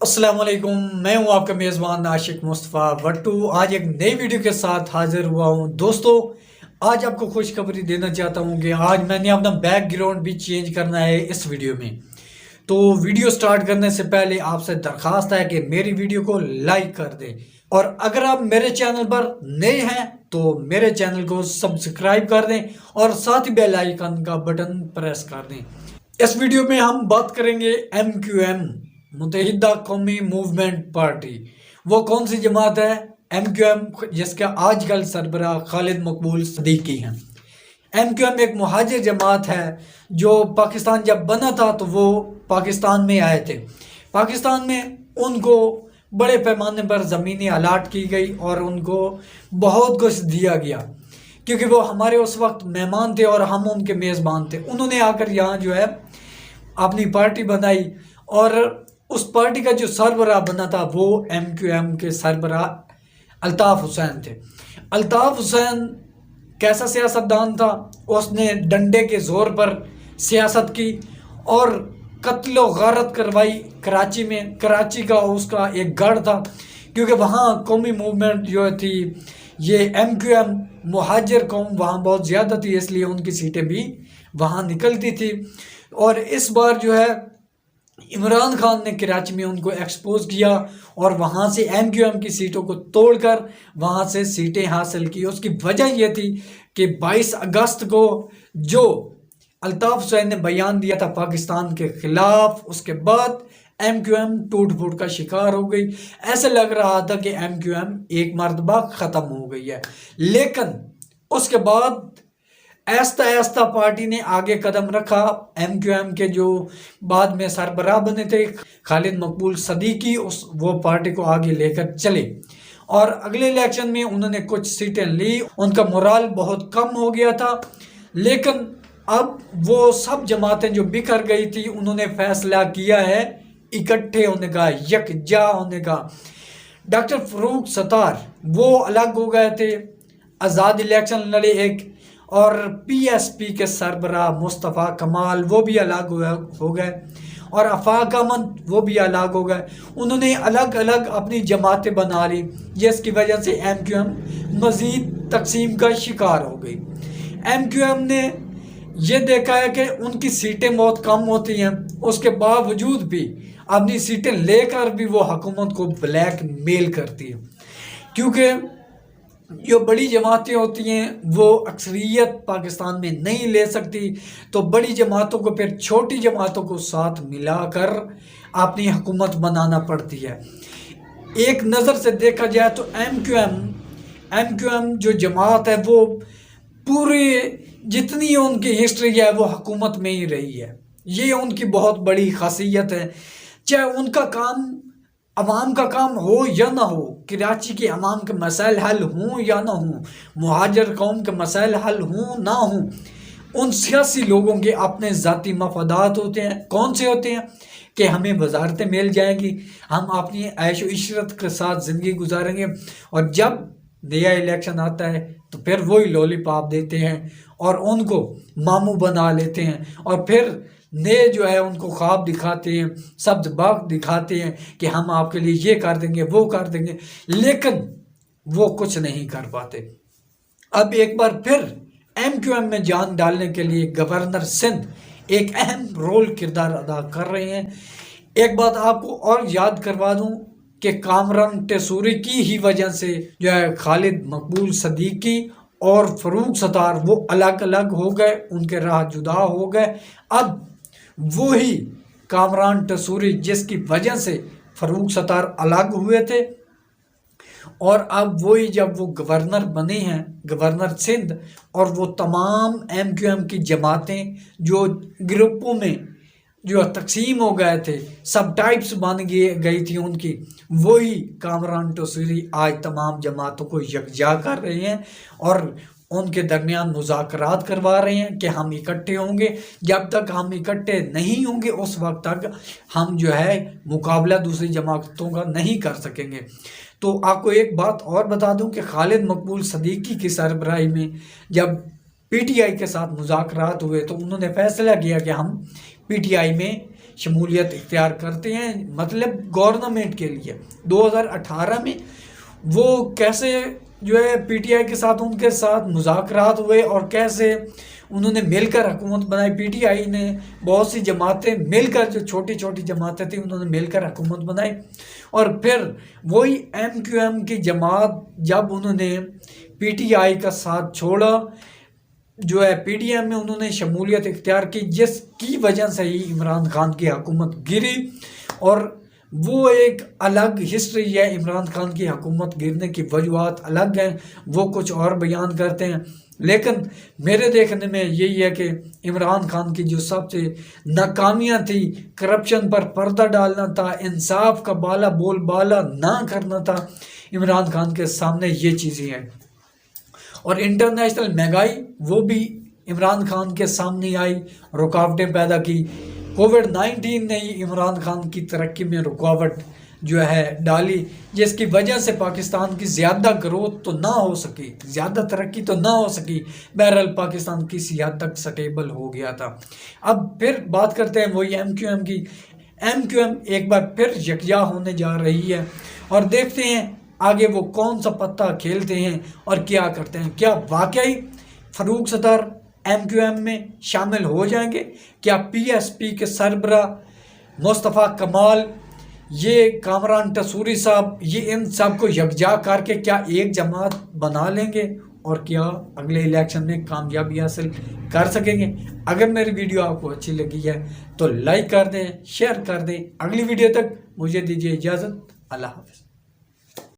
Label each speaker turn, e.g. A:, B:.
A: अस्सलाम वालेकुम। मैं हूं आपका मेज़बान आशिक मुस्तफ़ा वट्टू। आज एक नई वीडियो के साथ हाजिर हुआ हूं। दोस्तों, आज आपको खुशखबरी देना चाहता हूं कि आज मैंने अपना बैकग्राउंड भी चेंज करना है इस वीडियो में। तो वीडियो स्टार्ट करने से पहले आपसे दरख्वास्त है कि मेरी वीडियो को लाइक कर दें, और अगर आप मेरे चैनल पर नए हैं तो मेरे चैनल को सब्सक्राइब कर दें और साथ ही बेल आइकन का बटन प्रेस कर दें। इस वीडियो में हम बात करेंगे MQM, मुत्तहिदा कौमी मूवमेंट पार्टी। वो कौन सी जमात है? MQM, जिसका आजकल सरबराह खालिद मकबूल सदीकी हैं। MQM एक मुहाजिर जमात है जो पाकिस्तान जब बना था तो वो पाकिस्तान में आए थे। पाकिस्तान में उनको बड़े पैमाने पर ज़मीनें अलाट की गई और उनको बहुत कुछ दिया गया, क्योंकि वो हमारे उस वक्त मेहमान थे और हम उनके मेज़बान थे। उन्होंने आकर यहाँ जो है अपनी पार्टी बनाई, और उस पार्टी का जो सरबराह बना था वो MQM के सरबराह अल्ताफ़ हुसैन थे। अल्ताफ़ हुसैन कैसा सियासतदान था? उसने डंडे के ज़ोर पर सियासत की और कत्ल व गारत करवाई कराची में। कराची का उसका एक गढ़ था, क्योंकि वहाँ कौमी मूवमेंट जो थी, ये MQM मुहाजिर कौम वहाँ बहुत ज़्यादा थी, इसलिए उनकी सीटें भी वहाँ निकलती थी। और इस बार जो है इमरान खान ने कराची में उनको एक्सपोज किया और वहाँ से MQM की सीटों को तोड़कर वहाँ से सीटें हासिल की। उसकी वजह यह थी कि 22 अगस्त को जो अल्ताफ़ हुसैन ने बयान दिया था पाकिस्तान के ख़िलाफ़, उसके बाद MQM टूट फूट का शिकार हो गई। ऐसे लग रहा था कि MQM एक मरतबा ख़त्म हो गई है, लेकिन उसके बाद ऐसा ऐसा पार्टी ने आगे कदम रखा। MQM के जो बाद में सरबराह बने थे खालिद मकबूल सदीकी, वो पार्टी को आगे लेकर चले और अगले इलेक्शन में उन्होंने कुछ सीटें ली। उनका मोराल बहुत कम हो गया था, लेकिन अब वो सब जमातें जो बिखर गई थी, उन्होंने फैसला किया है इकट्ठे होने का, यकजा होने का। डॉक्टर फ़रूक सत्तार वो अलग हो गए थे, आज़ाद इलेक्शन लड़े एक, और PSP के सरबराह मुस्तफ़ा कमाल वो भी अलग हो गए, और आफाक अहमद वो भी अलग हो गए। उन्होंने अलग अलग अपनी जमातें बना ली, जिसकी वजह से MQM मज़ीद तकसीम का शिकार हो गई। MQM ने ये देखा है कि उनकी सीटें बहुत कम होती हैं, उसके बावजूद भी अपनी सीटें लेकर भी वो हुकूमत को ब्लैक मेल करती है, क्योंकि जो बड़ी जमातें होती हैं वो अक्सरियत पाकिस्तान में नहीं ले सकती, तो बड़ी जमातों को फिर छोटी जमातों को साथ मिलाकर अपनी हुकूमत बनाना पड़ती है। एक नज़र से देखा जाए तो MQM जो जमात है वो पूरी जितनी उनकी हिस्ट्री है वो हुकूमत में ही रही है। ये उनकी बहुत बड़ी खासियत है। चाहे उनका काम अवाम का काम हो या ना हो, कराची के अवाम के मसाइल हल हों या ना हों, मुहाजिर कौम के मसाइल हल हों ना हों, उन सियासी लोगों के अपने ज़ाती मफादात होते हैं। कौन से होते हैं? कि हमें वजारतें मिल जाएंगी, हम अपनी ऐश व इशरत के साथ ज़िंदगी गुजारेंगे, और जब नया इलेक्शन आता है तो फिर वही लॉलीपॉप देते हैं और उनको मामू बना लेते हैं, और फिर नए जो है उनको ख्वाब दिखाते हैं, सब्ज बाग दिखाते हैं कि हम आपके लिए ये कर देंगे वो कर देंगे, लेकिन वो कुछ नहीं कर पाते। अब एक बार फिर MQM में जान डालने के लिए गवर्नर सिंध एक अहम रोल किरदार अदा कर रहे हैं। एक बात आपको और याद करवा दूं कि कामरान टेसूरी की ही वजह से जो है खालिद मकबूल सदीकी और फ़रूक सत्तार वो अलग अलग हो गए, उनके राह जुदा हो गए। अब वही कामरान टेसूरी जिसकी वजह से फ़रूक सत्तार अलग हुए थे, और अब वही जब वो गवर्नर बने हैं, गवर्नर सिंध, और वो तमाम MQM की जमातें जो ग्रुपों में जो तकसीम हो गए थे, सब टाइप्स बन गई थी उनकी, वही कामरान टेसूरी आज तमाम जमातों को यकजा कर रहे हैं और उनके दरमियान मुज़ाकरात करवा रहे हैं कि हम इकट्ठे होंगे। जब तक हम इकट्ठे नहीं होंगे उस वक्त तक हम जो है मुकाबला दूसरी जमातों का नहीं कर सकेंगे। तो आपको एक बात और बता दूं कि खालिद मकबूल सदीकी की सरबराही में जब PTI के साथ मुज़ाकरात हुए तो उन्होंने फैसला किया कि हम PTI में شمولیت اختیار کرتے ہیں، مطلب گورنمنٹ کے لیے 2018 میں وہ کیسے جو ہے پی ٹی آئی کے ساتھ ان کے ساتھ مذاکرات ہوئے اور کیسے انہوں نے مل کر حکومت بنائی. پی ٹی آئی نے بہت سی جماعتیں مل کر، جو چھوٹی چھوٹی جماعتیں تھیں، انہوں نے مل کر حکومت بنائی. اور پھر وہی ایم کیو ایم کی جماعت جب انہوں نے پی ٹی آئی کا ساتھ چھوڑا، جو ہے پی ڈی ایم میں انہوں نے شمولیت اختیار کی، جس کی وجہ سے ہی عمران خان کی حکومت گری. اور وہ ایک الگ ہسٹری ہے، عمران خان کی حکومت گرنے کی وجوہات الگ ہیں، وہ کچھ اور بیان کرتے ہیں. لیکن میرے دیکھنے میں یہی ہے کہ عمران خان کی جو سب سے ناکامیاں تھی، کرپشن پر پردہ ڈالنا تھا، انصاف کا بالا نہ کرنا تھا، عمران خان کے سامنے یہ چیزیں ہیں. اور انٹرنیشنل مہنگائی وہ بھی عمران خان کے سامنے آئی، رکاوٹیں پیدا کی. کووڈ-19 نے ہی عمران خان کی ترقی میں رکاوٹ جو ہے ڈالی، جس کی وجہ سے پاکستان کی زیادہ گروتھ تو نہ ہو سکی، زیادہ ترقی تو نہ ہو سکی. بہرحال پاکستان کسی حد تک سٹیبل ہو گیا تھا. اب پھر بات کرتے ہیں وہی ایم کیو ایم کی. ایم کیو ایم ایک بار پھر یکجا ہونے جا رہی ہے، اور دیکھتے ہیں آگے وہ کون سا پتہ کھیلتے ہیں اور کیا کرتے ہیں. کیا واقعی Farooq Sattar M Q M میں شامل ہو جائیں گے؟ کیا پی ایس پی کے سربراہ مصطفیٰ کمال، یہ کامران ٹسوری صاحب، یہ ان سب کو یکجا کر کے کیا ایک جماعت بنا لیں گے اور کیا اگلے الیکشن میں کامیابی حاصل کر سکیں گے؟ اگر میری ویڈیو آپ کو اچھی لگی ہے تو لائک کر دیں، شیئر کر دیں. اگلی ویڈیو تک مجھے دیجیے اجازت. اللہ حافظ.